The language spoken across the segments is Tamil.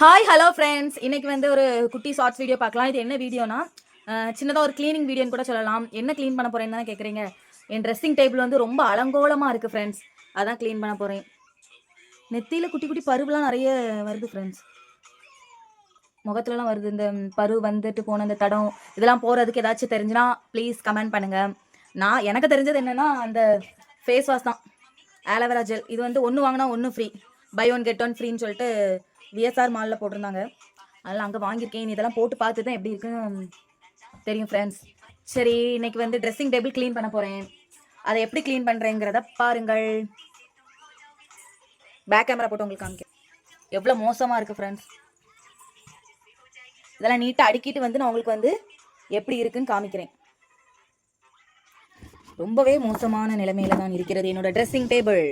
ஹாய் ஹலோ ஃப்ரெண்ட்ஸ், இன்னைக்கு வந்து ஒரு குட்டி ஷார்ட்ஸ் வீடியோ பார்க்கலாம். இது என்ன வீடியோனா சின்னதாக ஒரு க்ளீனிங் வீடியோன்னு கூட சொல்லலாம். என்ன க்ளீன் பண்ண போகிறேன்னு தான் கேட்குறீங்க. என் ட்ரெஸ்ஸிங் டேபிள் வந்து ரொம்ப அலங்கோலமாக இருக்குது ஃப்ரெண்ட்ஸ். அதான் க்ளீன் பண்ண போகிறேன். நெத்தியில் குட்டி குட்டி பருவெலாம் நிறைய வருது ஃப்ரெண்ட்ஸ். முகத்துலலாம் வருது. இந்த பரு வந்துட்டு போன இந்த தடம் இதெல்லாம் போகிறதுக்கு ஏதாச்சும் தெரிஞ்சுன்னா ப்ளீஸ் கமெண்ட் பண்ணுங்கள். எனக்கு தெரிஞ்சது என்னென்னா அந்த ஃபேஸ் வாஷ் தான், ஆலோவேரா ஜெல். இது வந்து ஒன்று வாங்கினா ஒன்று free, buy one get one ஃப்ரீன்னு சொல்லிட்டு விஎஸ்ஆர் மாலில் போட்டிருந்தாங்க. அதெல்லாம் அங்கே வாங்கியிருக்கேன். இதெல்லாம் போட்டு பார்த்து தான் எப்படி இருக்குன்னு தெரியும் ஃப்ரெண்ட்ஸ். சரி, இன்னைக்கு வந்து ட்ரெஸ்ஸிங் டேபிள் க்ளீன் பண்ண போகிறேன். அதை எப்படி க்ளீன் பண்ணுறேங்கிறத பாருங்கள். பேக் கேமரா போட்டு உங்களுக்கு காமிக்கிறேன். எவ்வளோ மோசமாக இருக்குது ஃப்ரெண்ட்ஸ். இதெல்லாம் நீட்டாக அடுக்கிட்டு வந்து நான் உங்களுக்கு வந்து எப்படி இருக்குன்னு காமிக்கிறேன். ரொம்பவே மோசமான நிலைமையில தான் இருக்கிறது என்னோட ட்ரெஸ்ஸிங் டேபிள்.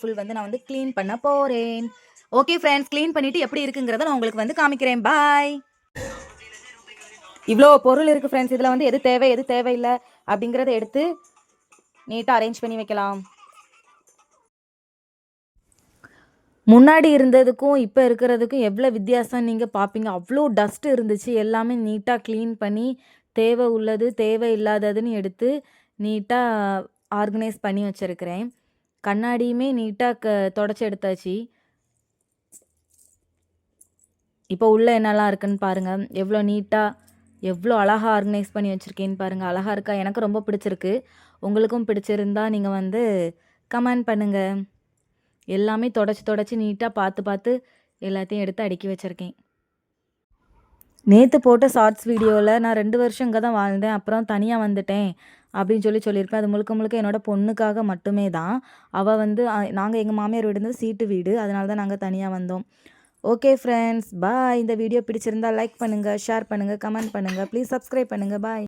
ஃபுல் வந்து நான் வந்து க்ளீன் பண்ண போகிறேன். ஓகே ஃப்ரெண்ட்ஸ், க்ளீன் பண்ணிவிட்டு எப்படி இருக்குங்கிறத நான் உங்களுக்கு வந்து காமிக்கிறேன். பாய். இவ்வளோ பொருள் இருக்குது ஃப்ரெண்ட்ஸ். இதில் வந்து எது தேவை எது தேவையில்லை அப்படிங்கிறத எடுத்து நீட்டாக அரேஞ்ச் பண்ணி வைக்கலாம். முன்னாடி இருந்ததுக்கும் இப்போ இருக்கிறதுக்கும் எவ்வளோ வித்தியாசம் நீங்கள் பார்ப்பீங்க. அவ்வளோ டஸ்ட்டு இருந்துச்சு. எல்லாமே நீட்டாக க்ளீன் பண்ணி தேவை உள்ளது தேவை இல்லாததுன்னு எடுத்து நீட்டாக ஆர்கனைஸ் பண்ணி வச்சுருக்கிறேன். கண்ணாடியுமே நீட்டாக தொடச்சி எடுத்தாச்சு. இப்போ உள்ள என்னெல்லாம் இருக்குன்னு பாருங்கள். எவ்வளோ நீட்டாக எவ்வளோ அழகாக ஆர்கனைஸ் பண்ணி வச்சுருக்கேன்னு பாருங்கள். அழகாக இருக்கா? எனக்கு ரொம்ப பிடிச்சிருக்கு. உங்களுக்கும் பிடிச்சிருந்தா நீங்கள் வந்து கமெண்ட் பண்ணுங்கள். எல்லாமே தொடச்சி நீட்டாக பார்த்து எல்லாத்தையும் எடுத்து அடுக்கி வச்சுருக்கேன். நேற்று போட்ட ஷார்ட்ஸ் வீடியோவில் நான் 2 வருஷம் இங்கே தான் வாழ்ந்தேன், அப்புறம் தனியாக வந்துட்டேன் அப்படின்னு சொல்லியிருப்பேன். அது முழுக்க என்னோட பொண்ணுக்காக மட்டுமே தான். அவள் வந்து நாங்கள் எங்கள் மாமியார் வீடு வந்து சீட்டு வீடு, அதனால தான் நாங்கள் தனியாக வந்தோம். ஓகே ஃப்ரெண்ட்ஸ், பாய். இந்த வீடியோ பிடிச்சிருந்தா லைக் பண்ணுங்கள், ஷேர் பண்ணுங்கள், கமெண்ட் பண்ணுங்கள். ப்ளீஸ் சப்ஸ்கிரைப் பண்ணுங்கள். பாய்.